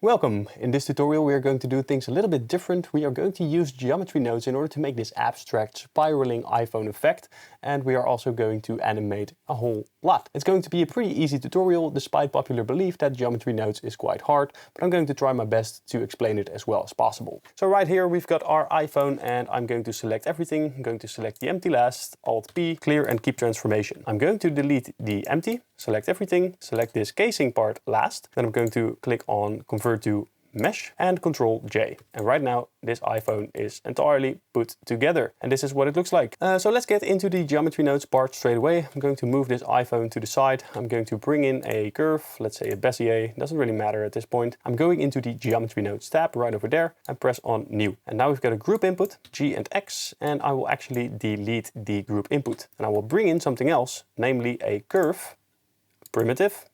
Welcome! In this tutorial we are going to do things a little bit different. We are going to use geometry nodes in order to make this abstract spiraling iPhone effect, and we are also going to animate a whole lot. It's going to be a pretty easy tutorial despite popular belief that geometry nodes is quite hard, but I'm going to try my best to explain it as well as possible. So right here we've got our iPhone and I'm going to select everything. I'm going to select the empty last, Alt P, clear and keep transformation. I'm going to delete the empty, select everything, select this casing part last, then I'm going to click on convert to mesh and Control J. And right now this iPhone is entirely put together and this is what it looks like. So let's get into the geometry nodes part straight away. I'm going to move this iPhone to the side. I'm going to bring in a curve, let's say a Bezier, doesn't really matter at this point. I'm going into the geometry nodes tab right over there and press on new. And now we've got a group input, G and X, and I will actually delete the group input. And I will bring in something else, namely a curve, primitive,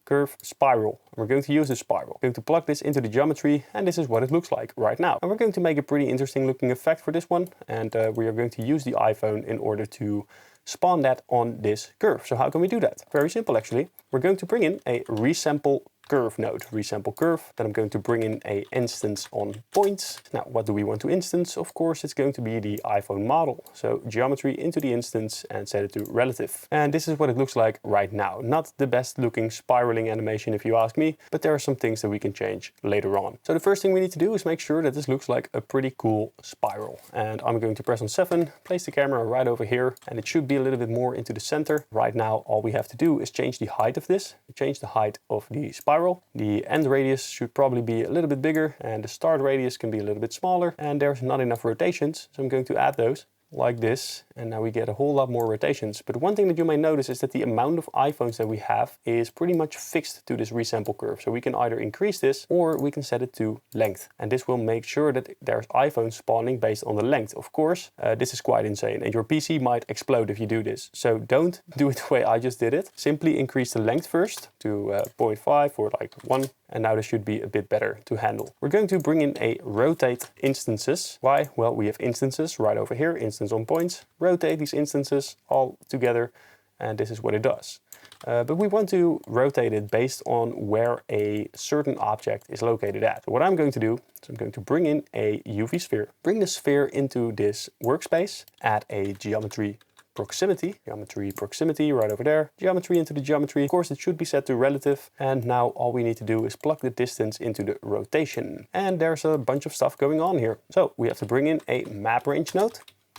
curve spiral. And we're going to use this spiral. We're going to plug this into the geometry and this is what it looks like right now. And we're going to make a pretty interesting looking effect for this one. And we are going to use the iPhone in order to spawn that on this curve. So how can we do that? Very simple actually. We're going to bring in a resample curve node, resample curve. Then I'm going to bring in a instance on points. Now, what do we want to instance? Of course, it's going to be the iPhone model. So geometry into the instance and set it to relative. And this is what it looks like right now. Not the best looking spiraling animation if you ask me, but there are some things that we can change later on. So the first thing we need to do is make sure that this looks like a pretty cool spiral. And I'm going to press on 7, place the camera right over here, and it should be a little bit more into the center. Right now, all we have to do is change the height of this, change the height of the spiral. The end radius should probably be a little bit bigger and the start radius can be a little bit smaller, and there's not enough rotations, so I'm going to add those like this, and now we get a whole lot more rotations. But one thing that you may notice is that the amount of iPhones that we have is pretty much fixed to this resample curve. So we can either increase this or we can set it to length. And this will make sure that there's iPhones spawning based on the length. Of course, this is quite insane and your PC might explode if you do this. So don't do it the way I just did it. Simply increase the length first to 0.5 or like 1. And now this should be a bit better to handle. We're going to bring in a rotate instances. Why? Well, we have instances right over here, instance on points. Rotate these instances all together, and this is what it does. But we want to rotate it based on where a certain object is located at. So what I'm going to do is I'm going to bring in a UV sphere, bring the sphere into this workspace, add a geometry proximity right over there, geometry into the geometry. Of course, it should be set to relative. And now all we need to do is plug the distance into the rotation. And there's a bunch of stuff going on here. So we have to bring in a map range node,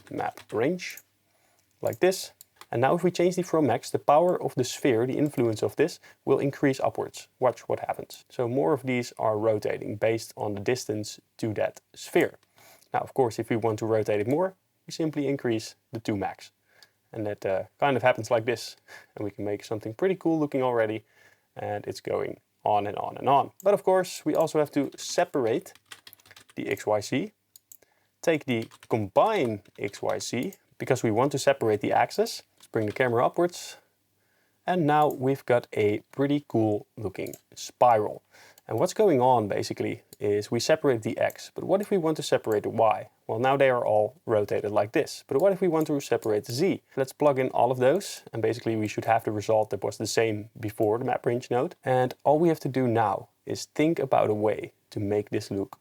map range, like this. And now if we change the from max, the power of the sphere, the influence of this, will increase upwards. Watch what happens. So more of these are rotating based on the distance to that sphere. Now, of course, if we want to rotate it more, we simply increase the 2 max. And that kind of happens like this. And we can make something pretty cool looking already. And it's going on and on and on. But of course, we also have to separate the XYZ. Take the combine XYZ because we want to separate the axis. Let's bring the camera upwards. And now we've got a pretty cool looking spiral. And what's going on basically is we separate the X. But what if we want to separate the Y? Well, now they are all rotated like this. But what if we want to separate the Z? Let's plug in all of those. And basically we should have the result that was the same before the map range node. And all we have to do now is think about a way to make this look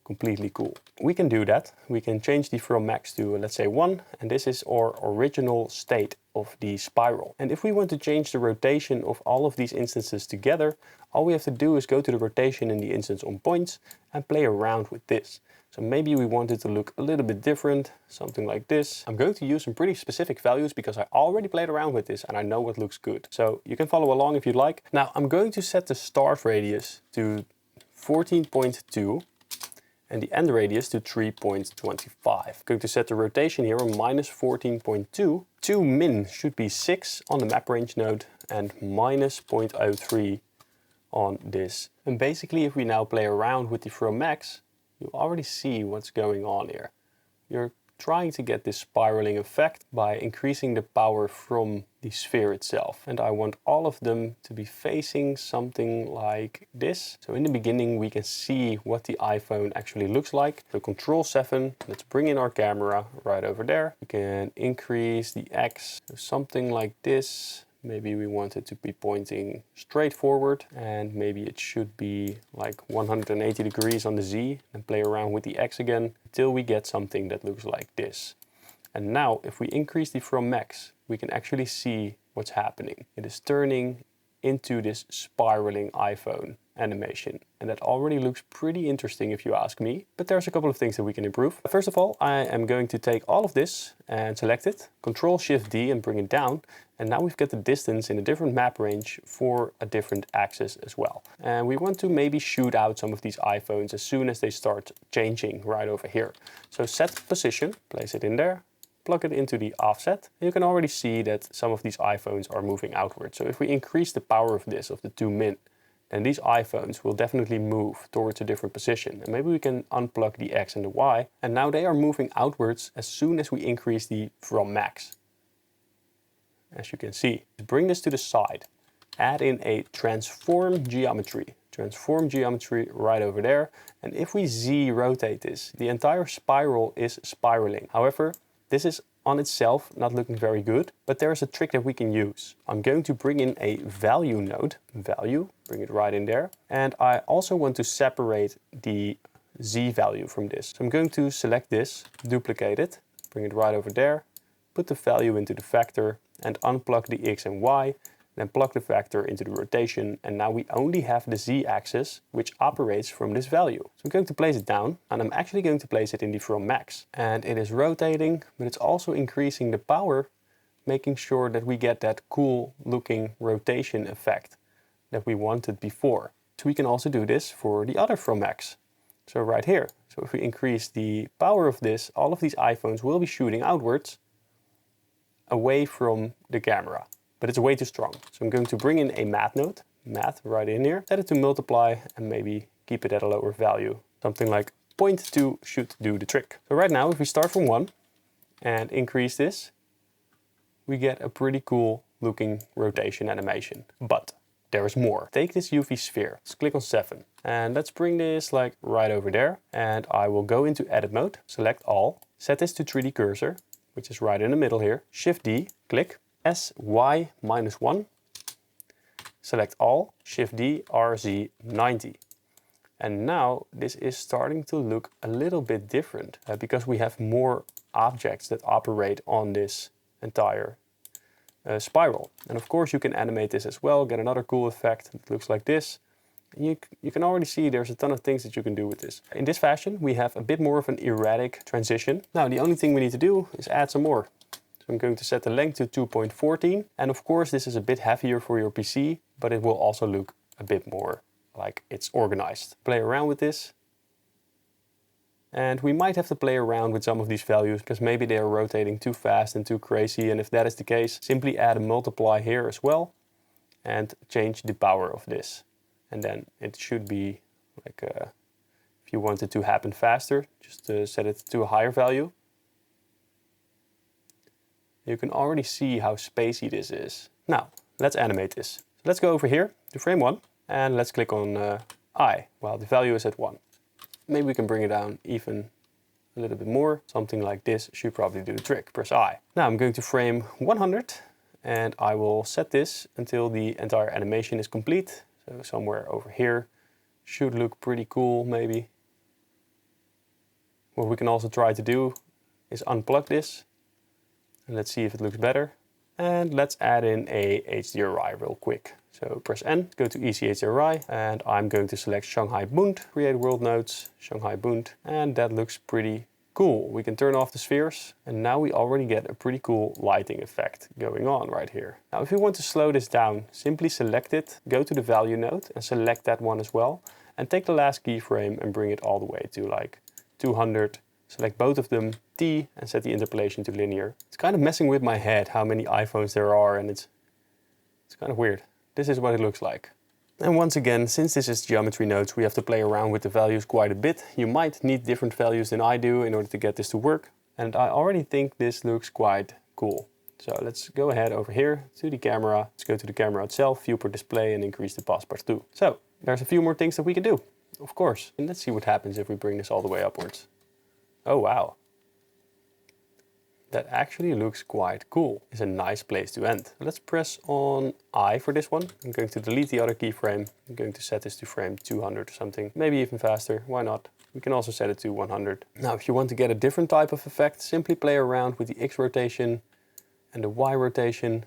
completely cool. We can do that. We can change the from max to, let's say 1. And this is our original state of the spiral. And if we want to change the rotation of all of these instances together, all we have to do is go to the rotation in the instance on points and play around with this. So maybe we want it to look a little bit different, something like this. I'm going to use some pretty specific values because I already played around with this and I know what looks good. So you can follow along if you'd like. Now I'm going to set the start radius to 14.2 and the end radius to 3.25. Going to set the rotation here on minus 14.2. 2 min should be 6 on the map range node and minus 0.03 on this. And basically if we now play around with the from max, you already see what's going on here. You're trying to get this spiraling effect by increasing the power from the sphere itself. And I want all of them to be facing something like this. So in the beginning we can see what the iPhone actually looks like. So Control 7, let's bring in our camera right over there. We can increase the X to something like this. Maybe we want it to be pointing straight forward, and maybe it should be like 180 degrees on the Z, and play around with the X again until we get something that looks like this. And now if we increase the from max, we can actually see what's happening. It is turning into this spiraling iPhone animation. And that already looks pretty interesting if you ask me, but there's a couple of things that we can improve. First of all, I am going to take all of this and select it, Control Shift D and bring it down. And now we've got the distance in a different map range for a different axis as well. And we want to maybe shoot out some of these iPhones as soon as they start changing right over here. So set position, place it in there, plug it into the offset. And you can already see that some of these iPhones are moving outward. So if we increase the power of this, of the 2 min, then these iPhones will definitely move towards a different position. And maybe we can unplug the X and the Y. And now they are moving outwards as soon as we increase the from max. As you can see, bring this to the side. Add in a transform geometry. Transform geometry right over there. And if we Z rotate this, the entire spiral is spiraling. However, this is on itself not looking very good, but there is a trick that we can use. I'm going to bring in a value node, value, bring it right in there. And I also want to separate the Z value from this. So I'm going to select this, duplicate it, bring it right over there, put the value into the vector and unplug the X and Y, then plug the vector into the rotation, and now we only have the Z-axis which operates from this value. So I'm going to place it down, and I'm actually going to place it in the from max. And it is rotating, but it's also increasing the power, making sure that we get that cool looking rotation effect that we wanted before. So we can also do this for the other from max. So right here. So if we increase the power of this, all of these iPhones will be shooting outwards away from the camera. But it's way too strong. So I'm going to bring in a math node, math right in here, set it to multiply and maybe keep it at a lower value. Something like 0.2 should do the trick. So right now, if we start from 1 and increase this, we get a pretty cool looking rotation animation. But there is more. Take this UV sphere, let's click on 7. And let's bring this like right over there. And I will go into edit mode, select all, set this to 3D cursor, which is right in the middle here. Shift D, click. SY -1, select all, Shift D, RZ 90. And now this is starting to look a little bit different because we have more objects that operate on this entire spiral. And of course you can animate this as well, get another cool effect that looks like this. And you can already see there's a ton of things that you can do with this. In this fashion we have a bit more of an erratic transition. Now the only thing we need to do is add some more. So I'm going to set the length to 2.14. And of course, this is a bit heavier for your PC, but it will also look a bit more like it's organized. Play around with this. And we might have to play around with some of these values because maybe they are rotating too fast and too crazy. And if that is the case, simply add a multiply here as well and change the power of this. And then it should be like, if you want it to happen faster, just set it to a higher value. You can already see how spacey this is. Now, let's animate this. So let's go over here to frame 1 and let's click on I while the value is at 1. Maybe we can bring it down even a little bit more. Something like this should probably do the trick. Press I. Now I'm going to frame 100 and I will set this until the entire animation is complete. So somewhere over here should look pretty cool maybe. What we can also try to do is unplug this. And let's see if it looks better. And let's add in a HDRI real quick. So press N, go to Easy HDRI, and I'm going to select Shanghai Bund, create world nodes, Shanghai Bund, and that looks pretty cool. We can turn off the spheres, and now we already get a pretty cool lighting effect going on right here. Now, if you want to slow this down, simply select it, go to the value node, and select that one as well, and take the last keyframe and bring it all the way to like 200. Select both of them, T, and set the interpolation to linear. It's kind of messing with my head how many iPhones there are, and it's kind of weird. This is what it looks like. And once again, since this is geometry nodes, we have to play around with the values quite a bit. You might need different values than I do in order to get this to work. And I already think this looks quite cool. So let's go ahead over here to the camera. Let's go to the camera itself, view per display, and increase the passepartout. So there's a few more things that we can do, of course. And let's see what happens if we bring this all the way upwards. Oh, wow. that actually looks quite cool. It's a nice place to end. Let's press on I for this one. I'm going to delete the other keyframe. I'm going to set this to frame 200 or something, maybe even faster, why not? We can also set it to 100. Now, if you want to get a different type of effect, simply play around with the X rotation and the Y rotation,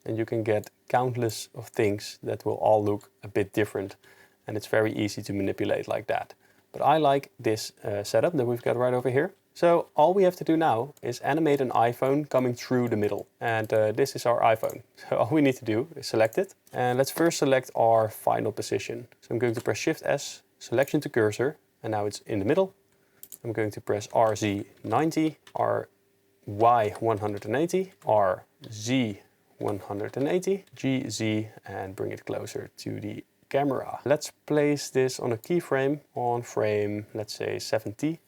and you can get countless of things that will all look a bit different. And it's very easy to manipulate like that. But I like this setup that we've got right over here. So all we have to do now is animate an iPhone coming through the middle. And this is our iPhone. So all we need to do is select it. And let's first select our final position. So I'm going to press Shift S, selection to cursor. And now it's in the middle. I'm going to press RZ 90, RY 180, RZ 180, GZ, and bring it closer to the camera. Let's place this on a keyframe on frame, let's say 70.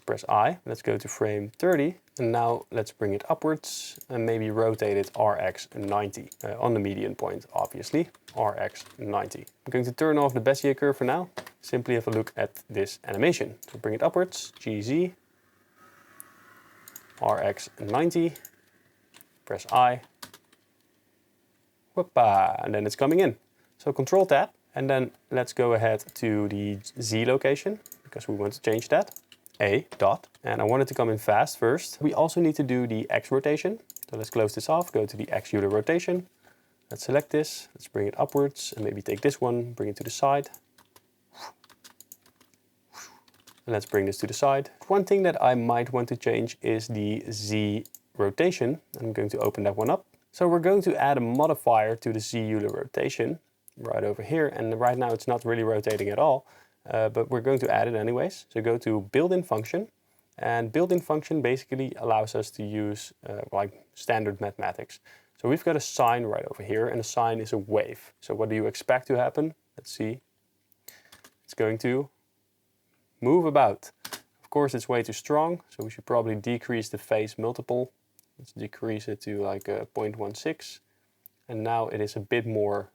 Press I. Let's go to frame 30. And now let's bring it upwards and maybe rotate it RX 90 on the median point, obviously. RX 90. I'm going to turn off the Bezier curve for now. Simply have a look at this animation. So bring it upwards, GZ, RX 90. Press I. Whoopa, and then it's coming in. So Control Tab, and then let's go ahead to the Z location because we want to change that. A dot, and I want it to come in fast first. We also need to do the X rotation. So let's close this off, go to the X Euler rotation. Let's select this, let's bring it upwards and maybe take this one, bring it to the side. And let's bring this to the side. One thing that I might want to change is the Z rotation. I'm going to open that one up. So we're going to add a modifier to the Z Euler rotation right over here. And right now it's not really rotating at all. But we're going to add it anyways. So go to built-in function, and built-in function basically allows us to use like standard mathematics. So we've got a sine right over here, and a sine is a wave. So what do you expect to happen? Let's see. It's going to move about. Of course, it's way too strong, so we should probably decrease the phase multiple. Let's decrease it to like 0.16. And now it is a bit more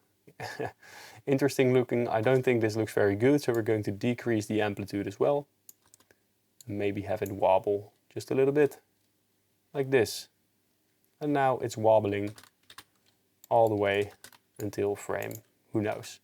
interesting looking. I don't think this looks very good, so we're going to decrease the amplitude as well. And maybe have it wobble just a little bit, like this. And now it's wobbling all the way until frame, who knows.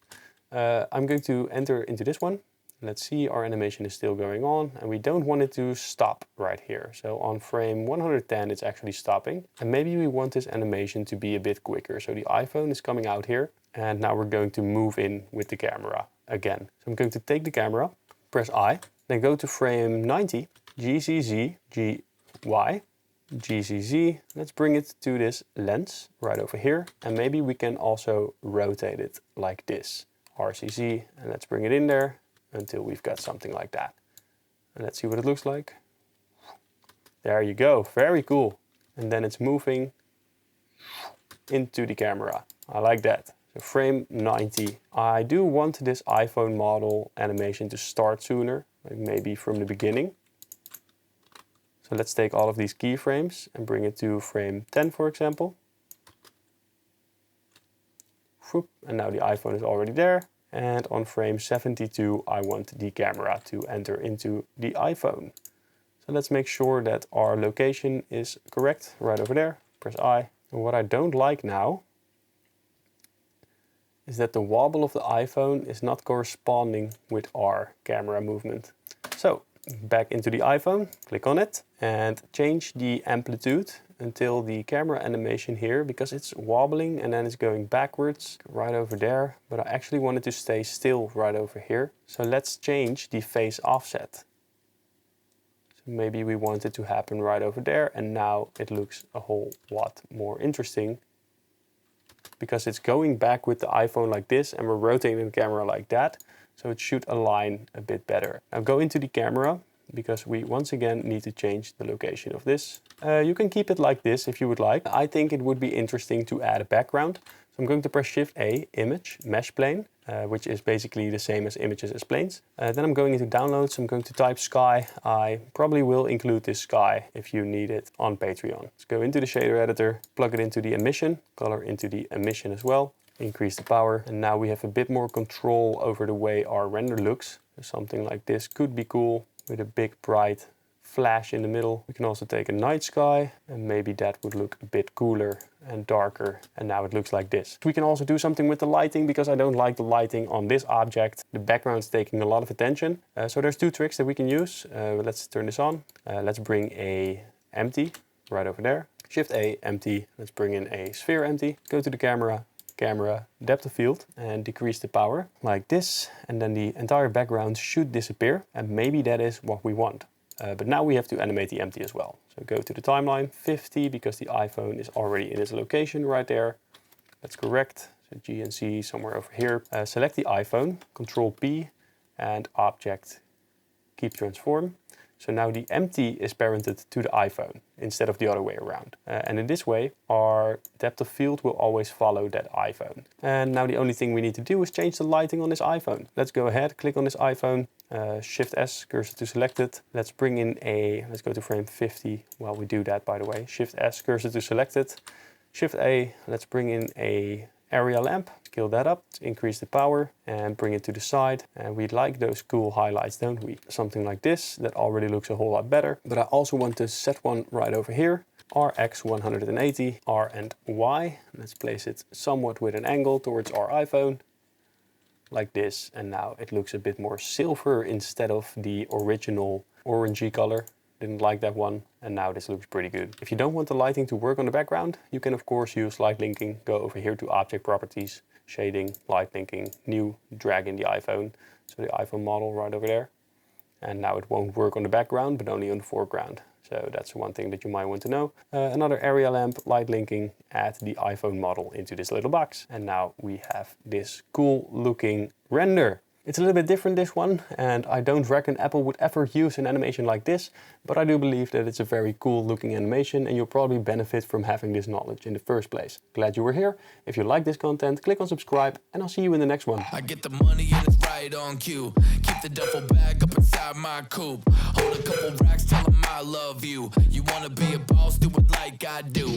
I'm going to enter into this one. Let's see, our animation is still going on, and we don't want it to stop right here. So on frame 110, it's actually stopping. And maybe we want this animation to be a bit quicker. So the iPhone is coming out here, and now we're going to move in with the camera again. So I'm going to take the camera, press I, then go to frame 90, GZZ, GY, GZZ. Let's bring it to this lens right over here. And maybe we can also rotate it like this, RCZ, and let's bring it in there until we've got something like that. And let's see what it looks like. There you go, very cool. And then it's moving into the camera. I like that. So frame 90. I do want this iPhone model animation to start sooner, like maybe from the beginning. So let's take all of these keyframes and bring it to frame 10, for example. And now the iPhone is already there. And on frame 72, I want the camera to enter into the iPhone. So let's make sure that our location is correct right over there. Press I. And what I don't like now is that the wobble of the iPhone is not corresponding with our camera movement. So back into the iPhone, click on it and change the amplitude until the camera animation here, because it's wobbling and then it's going backwards right over there. But I actually want it to stay still right over here. So let's change the phase offset. So maybe we want it to happen right over there, and now it looks a whole lot more interesting because it's going back with the iPhone like this and we're rotating the camera like that. So it should align a bit better. Now go into the camera, because we once again need to change the location of this. You can keep it like this if you would like. I think it would be interesting to add a background. So I'm going to press Shift A, Image, Mesh Plane, which is basically the same as images as planes. Then I'm going into Downloads, I'm going to type Sky. I probably will include this sky if you need it on Patreon. Let's go into the shader editor, plug it into the emission, color into the emission as well. Increase the power, and now we have a bit more control over the way our render looks. So something like this could be cool with a big bright flash in the middle. We can also take a night sky, and maybe that would look a bit cooler and darker, and now it looks like this. We can also do something with the lighting, because I don't like the lighting on this object. The background's taking a lot of attention. So there's two tricks that we can use. Let's turn this on. Let's bring a empty right over there. Shift A, empty. Let's bring in a sphere empty. Go to the camera, depth of field, and decrease the power like this, and then the entire background should disappear, and maybe that is what we want. But now we have to animate the empty as well. So go to the timeline, 50, because the iPhone is already in its location right there. Let's correct, so G and C somewhere over here. Select the iPhone, Control P, and Object, Keep Transform. So now the empty is parented to the iPhone instead of the other way around. And in this way, our depth of field will always follow that iPhone. And now the only thing we need to do is change the lighting on this iPhone. Let's go ahead, click on this iPhone, Shift S, cursor to selected. Let's bring in let's go to frame 50 while we do that, by the way. Shift S, cursor to selected. Shift A, let's bring in a area lamp, scale that up, increase the power and bring it to the side. And we like those cool highlights, don't we? Something like this, that already looks a whole lot better. But I also want to set one right over here. RX 180, R and Y. Let's place it somewhat with an angle towards our iPhone, like this. And now it looks a bit more silver instead of the original orangey color. Didn't like that one, and now this looks pretty good. If you don't want the lighting to work on the background, you can of course use light linking. Go over here to Object Properties, Shading, Light Linking, New, drag in the iPhone. So the iPhone model right over there. And now it won't work on the background, but only on the foreground. So that's one thing that you might want to know. Another area lamp, light linking, add the iPhone model into this little box. And now we have this cool looking render. It's a little bit different, this one, and I don't reckon Apple would ever use an animation like this, but I do believe that it's a very cool looking animation and you'll probably benefit from having this knowledge in the first place. Glad you were here. If you like this content, click on subscribe and I'll see you in the next one. I get the money and it's right on cue. Keep the duffel bag up inside my coupe. Hold a couple racks, tell them I love you. You wanna be a boss, do it like I do.